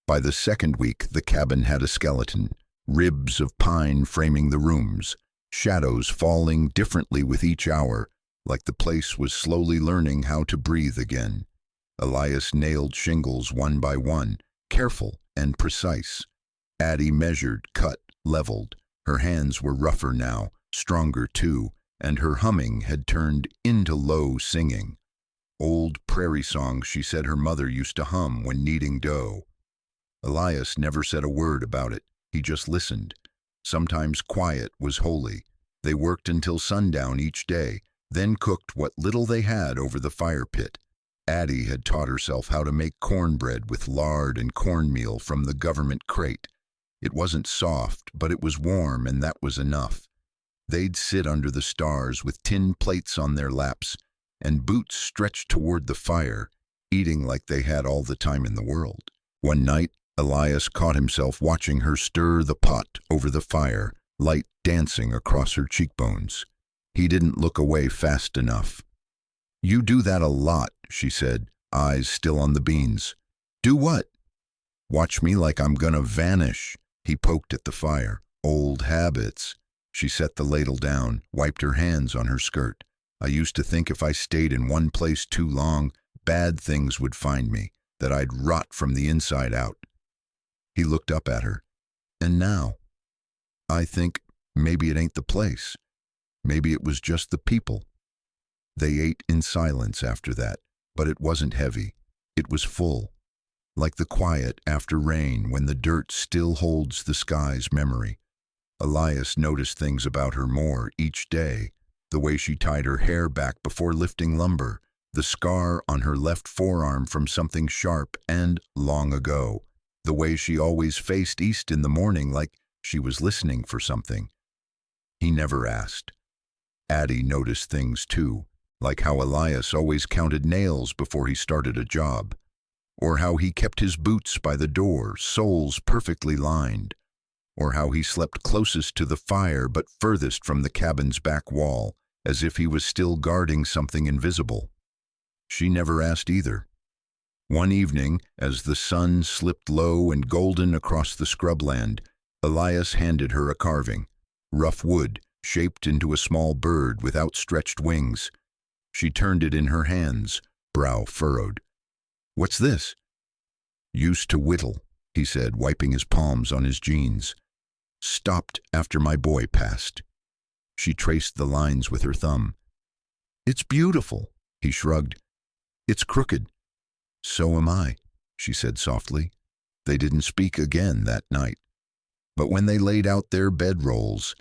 By the second week, the cabin had a skeleton, ribs of pine framing the rooms, shadows falling differently with each hour, like the place was slowly learning how to breathe again. Elias nailed shingles one by one, careful and precise. Addie measured, cut, leveled. Her hands were rougher now, stronger too, and her humming had turned into low singing. Old prairie songs she said her mother used to hum when kneading dough. Elias never said a word about it. He just listened. Sometimes quiet was holy. They worked until sundown each day, then cooked what little they had over the fire pit. Addie had taught herself how to make cornbread with lard and cornmeal from the government crate. It wasn't soft, but it was warm, and that was enough. They'd sit under the stars with tin plates on their laps and boots stretched toward the fire, eating like they had all the time in the world. One night, Elias caught himself watching her stir the pot over the fire, light dancing across her cheekbones. He didn't look away fast enough. "You do that a lot," she said, eyes still on the beans. "Do what?" "Watch me like I'm gonna vanish." He poked at the fire. "Old habits." She set the ladle down, wiped her hands on her skirt. "I used to think if I stayed in one place too long, bad things would find me, that I'd rot from the inside out." He looked up at her. "And now? I think maybe it ain't the place. Maybe it was just the people." They ate in silence after that, but it wasn't heavy. It was full, like the quiet after rain when the dirt still holds the sky's memory. Elias noticed things about her more each day, the way she tied her hair back before lifting lumber, the scar on her left forearm from something sharp and long ago, the way she always faced east in the morning like she was listening for something. He never asked. Addie noticed things too, like how Elias always counted nails before he started a job, or how he kept his boots by the door, soles perfectly lined, or how he slept closest to the fire but furthest from the cabin's back wall, as if he was still guarding something invisible. She never asked either. One evening, as the sun slipped low and golden across the scrubland, Elias handed her a carving, rough wood, shaped into a small bird with outstretched wings. She turned it in her hands, brow furrowed. "What's this?" "Used to whittle," he said, wiping his palms on his jeans. "Stopped after my boy passed." She traced the lines with her thumb. "It's beautiful," he shrugged. "It's crooked." "So am I," she said softly. They didn't speak again that night. But when they laid out their bedrolls,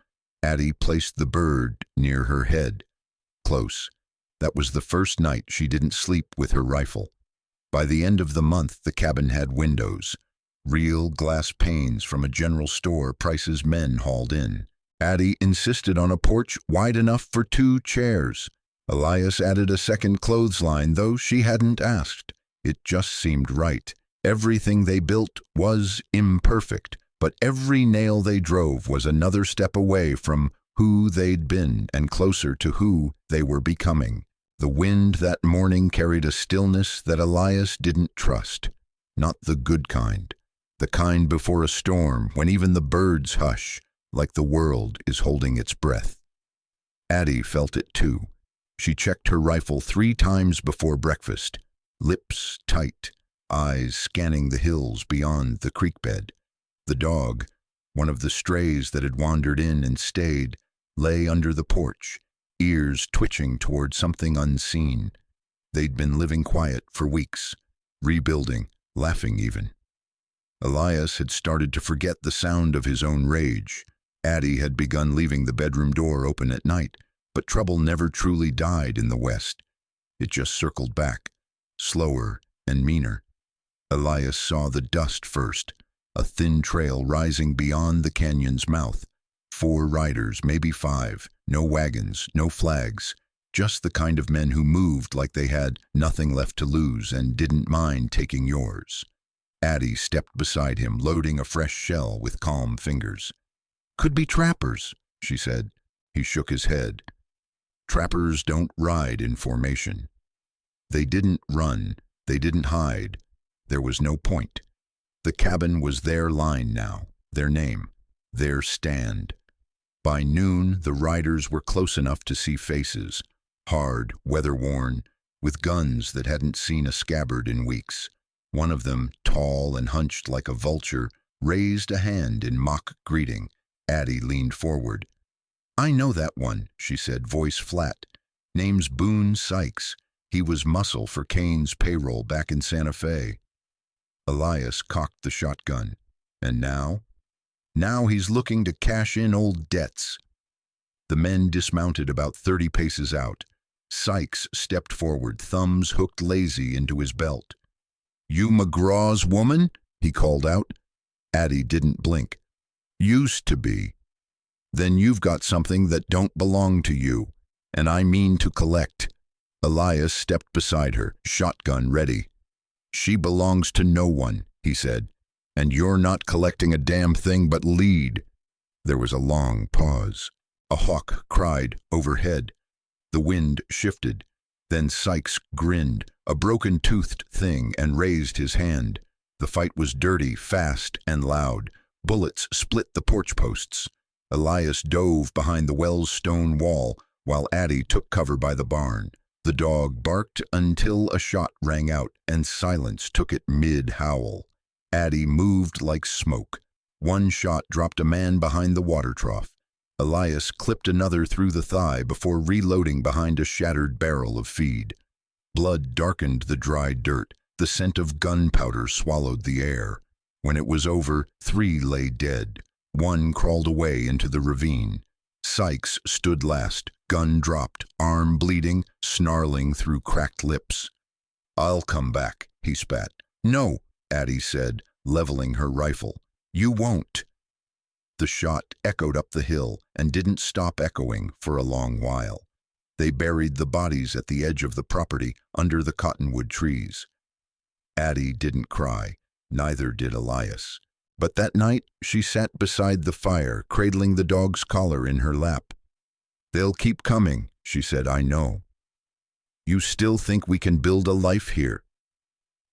Addie placed the bird near her head, close. That was the first night she didn't sleep with her rifle. By the end of the month, the cabin had windows, real glass panes from a general store Price's men hauled in. Addie insisted on a porch wide enough for 2 chairs. Elias added a second clothesline, though she hadn't asked. It just seemed right. Everything they built was imperfect, but every nail they drove was another step away from who they'd been and closer to who they were becoming. The wind that morning carried a stillness that Elias didn't trust. Not the good kind. The kind before a storm, when even the birds hush, like the world is holding its breath. Addie felt it too. She checked her rifle 3 times before breakfast, lips tight, eyes scanning the hills beyond the creek bed. The dog, one of the strays that had wandered in and stayed, lay under the porch, ears twitching toward something unseen. They'd been living quiet for weeks, rebuilding, laughing even. Elias had started to forget the sound of his own rage. Addie had begun leaving the bedroom door open at night, but trouble never truly died in the West. It just circled back, slower and meaner. Elias saw the dust first, a thin trail rising beyond the canyon's mouth. 4 riders, maybe 5, no wagons, no flags, just the kind of men who moved like they had nothing left to lose and didn't mind taking yours. Addie stepped beside him, loading a fresh shell with calm fingers. "Could be trappers," she said. He shook his head. Trappers don't ride in formation. They didn't run, they didn't hide. There was no point. The cabin was their line now, their name, their stand. By noon, the riders were close enough to see faces, hard, weather-worn, with guns that hadn't seen a scabbard in weeks. One of them, tall and hunched like a vulture, raised a hand in mock greeting. Addie leaned forward. "I know that one," she said, voice flat. "Name's Boone Sykes. He was muscle for Kane's payroll back in Santa Fe." Elias cocked the shotgun. And now? Now he's looking to cash in old debts. The men dismounted about 30 paces out. Sykes stepped forward, thumbs hooked lazy into his belt. "You McGraw's woman?" he called out. Addie didn't blink. "Used to be. Then you've got something that don't belong to you, and I mean to collect." Elias stepped beside her, shotgun ready. "She belongs to no one," he said, "and you're not collecting a damn thing but lead." There was a long pause. A hawk cried overhead. The wind shifted. Then Sykes grinned, a broken-toothed thing, and raised his hand. The fight was dirty, fast, and loud. Bullets split the porch posts. Elias dove behind the well's stone wall, while Addie took cover by the barn. The dog barked until a shot rang out, and silence took it mid-howl. Addie moved like smoke. One shot dropped a man behind the water trough. Elias clipped another through the thigh before reloading behind a shattered barrel of feed. Blood darkened the dry dirt. The scent of gunpowder swallowed the air. When it was over, 3 lay dead. 1 crawled away into the ravine. Sykes stood last, gun dropped, arm bleeding, snarling through cracked lips. "I'll come back," he spat. "No," Addie said, leveling her rifle. "You won't." The shot echoed up the hill and didn't stop echoing for a long while. They buried the bodies at the edge of the property under the cottonwood trees. Addie didn't cry, neither did Elias. But that night she sat beside the fire, cradling the dog's collar in her lap. "They'll keep coming," she said, "I know. You still think we can build a life here?"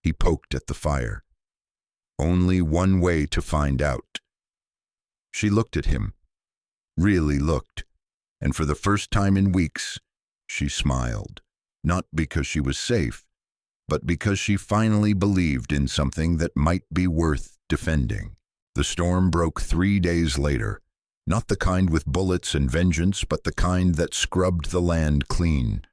He poked at the fire. "Only one way to find out." She looked at him, really looked, and for the first time in weeks, she smiled. Not because she was safe, but because she finally believed in something that might be worth defending. The storm broke 3 days later, not the kind with bullets and vengeance, but the kind that scrubbed the land clean.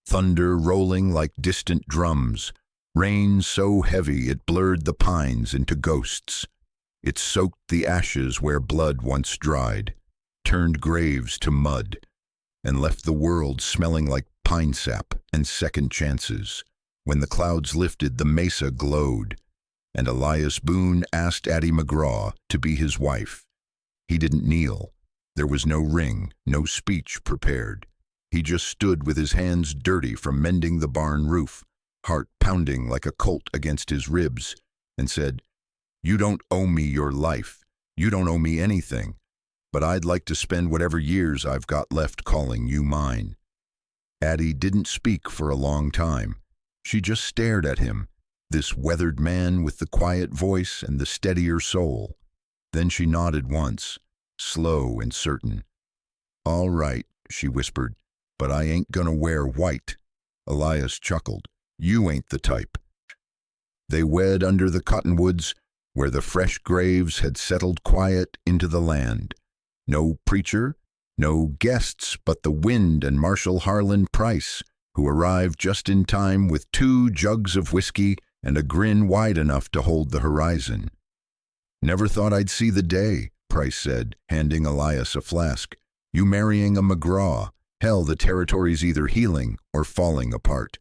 Thunder rolling like distant drums, rain so heavy it blurred the pines into ghosts. It soaked the ashes where blood once dried, turned graves to mud, and left the world smelling like pine sap and second chances. When the clouds lifted, the mesa glowed, and Elias Boone asked Addie McGraw to be his wife. He didn't kneel. There was no ring, no speech prepared. He just stood with his hands dirty from mending the barn roof, heart pounding like a colt against his ribs, and said, "You don't owe me your life. You don't owe me anything. But I'd like to spend whatever years I've got left calling you mine." Addie didn't speak for a long time. She just stared at him, this weathered man with the quiet voice and the steadier soul. Then she nodded once, slow and certain. "All right," she whispered, "but I ain't gonna wear white." Elias chuckled. "You ain't the type." They wed under the cottonwoods, where the fresh graves had settled quiet into the land. No preacher, no guests but the wind and Marshal Harlan Price, who arrived just in time with 2 jugs of whiskey and a grin wide enough to hold the horizon. "Never thought I'd see the day," Price said, handing Elias a flask. "You marrying a McGraw. Hell, the territory's either healing or falling apart."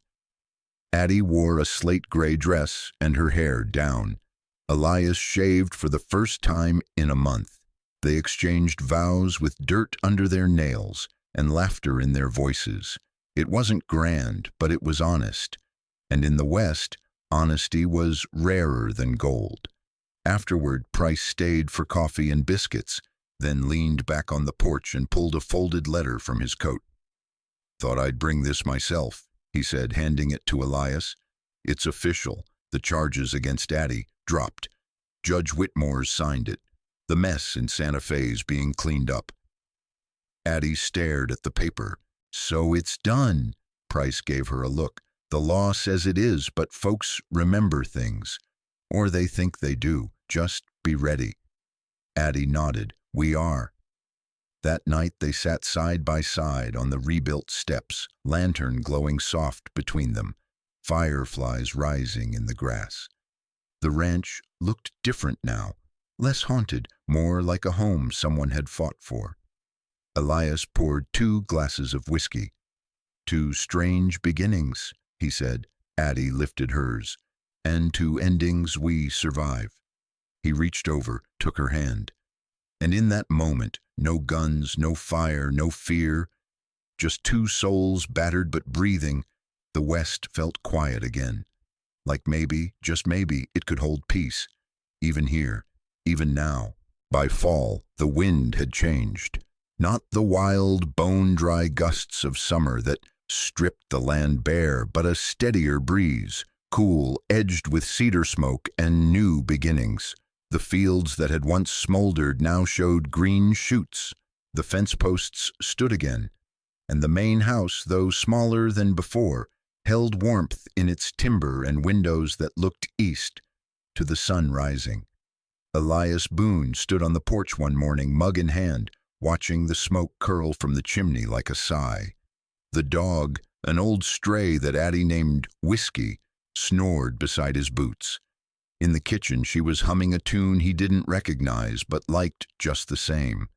Addie wore a slate-gray dress and her hair down. Elias shaved for the first time in a month. They exchanged vows with dirt under their nails and laughter in their voices. It wasn't grand, but it was honest. And in the West, honesty was rarer than gold. Afterward, Price stayed for coffee and biscuits, then leaned back on the porch and pulled a folded letter from his coat. "Thought I'd bring this myself," he said, handing it to Elias. "It's official. The charges against Addie dropped. Judge Whitmore's signed it. The mess in Santa Fe's being cleaned up." Addie stared at the paper. "So it's done." Price gave her a look. "The law says it is, but folks remember things. Or they think they do. Just be ready." Addie nodded. "We are." That night they sat side by side on the rebuilt steps, lantern glowing soft between them, fireflies rising in the grass. The ranch looked different now, less haunted, more like a home someone had fought for. Elias poured 2 glasses of whiskey. "To strange beginnings," he said. Addie lifted hers. "And to endings we survive." He reached over, took her hand. And in that moment, no guns, no fire, no fear, just 2 souls battered but breathing, the West felt quiet again. Like maybe, just maybe, it could hold peace. Even here, even now. By fall, the wind had changed. Not the wild, bone-dry gusts of summer that stripped the land bare, but a steadier breeze, cool, edged with cedar smoke and new beginnings. The fields that had once smoldered now showed green shoots. The fence posts stood again, and the main house, though smaller than before, held warmth in its timber and windows that looked east, to the sun rising. Elias Boone stood on the porch one morning, mug in hand, watching the smoke curl from the chimney like a sigh. The dog, an old stray that Addie named Whiskey, snored beside his boots. In the kitchen, she was humming a tune he didn't recognize but liked just the same.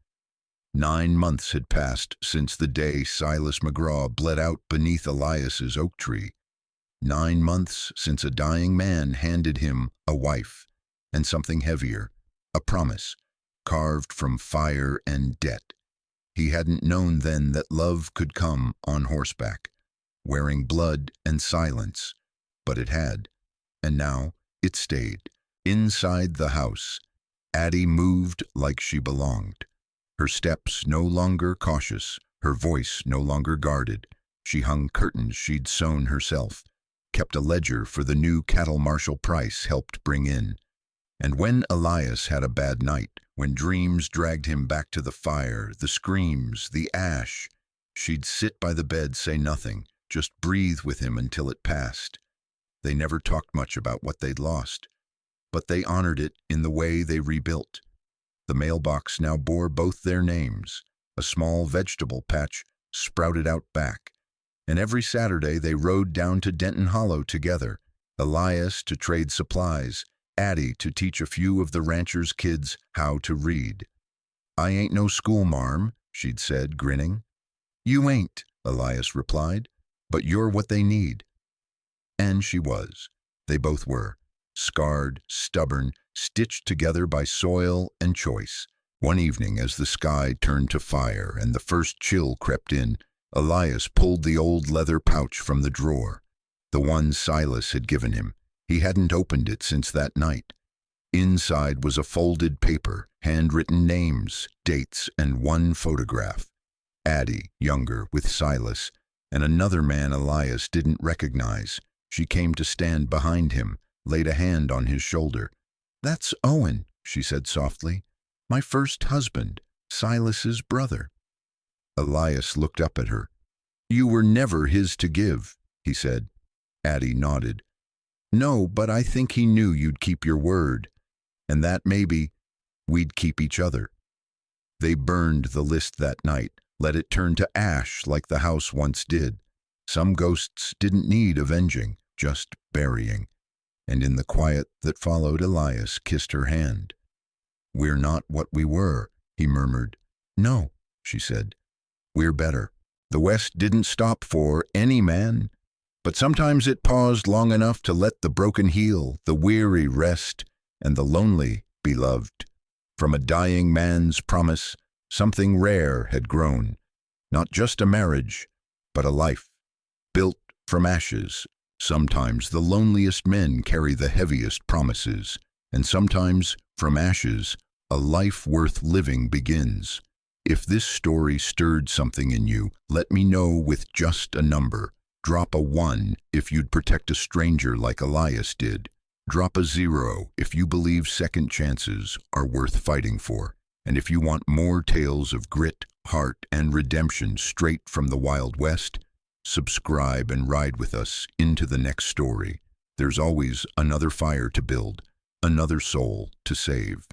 9 months had passed since the day Silas McGraw bled out beneath Elias's oak tree. 9 months since a dying man handed him a wife, and something heavier, a promise, carved from fire and debt. He hadn't known then that love could come on horseback, wearing blood and silence, but it had, and now it stayed. Inside the house, Addie moved like she belonged. Her steps no longer cautious, her voice no longer guarded. She hung curtains she'd sewn herself, kept a ledger for the new cattle Marshal Price helped bring in. And when Elias had a bad night, when dreams dragged him back to the fire, the screams, the ash, she'd sit by the bed, say nothing, just breathe with him until it passed. They never talked much about what they'd lost, but they honored it in the way they rebuilt. The mailbox now bore both their names. A small vegetable patch sprouted out back, and every Saturday they rode down to Denton Hollow together, Elias to trade supplies, Addie to teach a few of the ranchers' kids how to read. "I ain't no schoolmarm," she'd said, grinning. "You ain't," Elias replied, "but you're what they need." And she was. They both were. Scarred, stubborn, stitched together by soil and choice. One evening, as the sky turned to fire and the first chill crept in, Elias pulled the old leather pouch from the drawer, the one Silas had given him. He hadn't opened it since that night. Inside was a folded paper, handwritten names, dates, and one photograph. Addie, younger, with Silas, and another man Elias didn't recognize. She came to stand behind him, laid a hand on his shoulder. "That's Owen," she said softly. "My first husband, Silas's brother." Elias looked up at her. "You were never his to give," he said. Addie nodded. "No, but I think he knew you'd keep your word, and that maybe we'd keep each other." They burned the list that night, let it turn to ash like the house once did. Some ghosts didn't need avenging, just burying. And in the quiet that followed, Elias kissed her hand. "We're not what we were," he murmured. "No," she said. "We're better." The West didn't stop for any man, but sometimes it paused long enough to let the broken heal, the weary rest, and the lonely be loved. From a dying man's promise, something rare had grown. Not just a marriage, but a life, built from ashes. Sometimes the loneliest men carry the heaviest promises, and sometimes, from ashes, a life worth living begins. If this story stirred something in you, let me know with just a number. Drop a 1 if you'd protect a stranger like Elias did. Drop a 0 if you believe second chances are worth fighting for. And if you want more tales of grit, heart, and redemption straight from the Wild West, subscribe and ride with us into the next story. There's always another fire to build, another soul to save.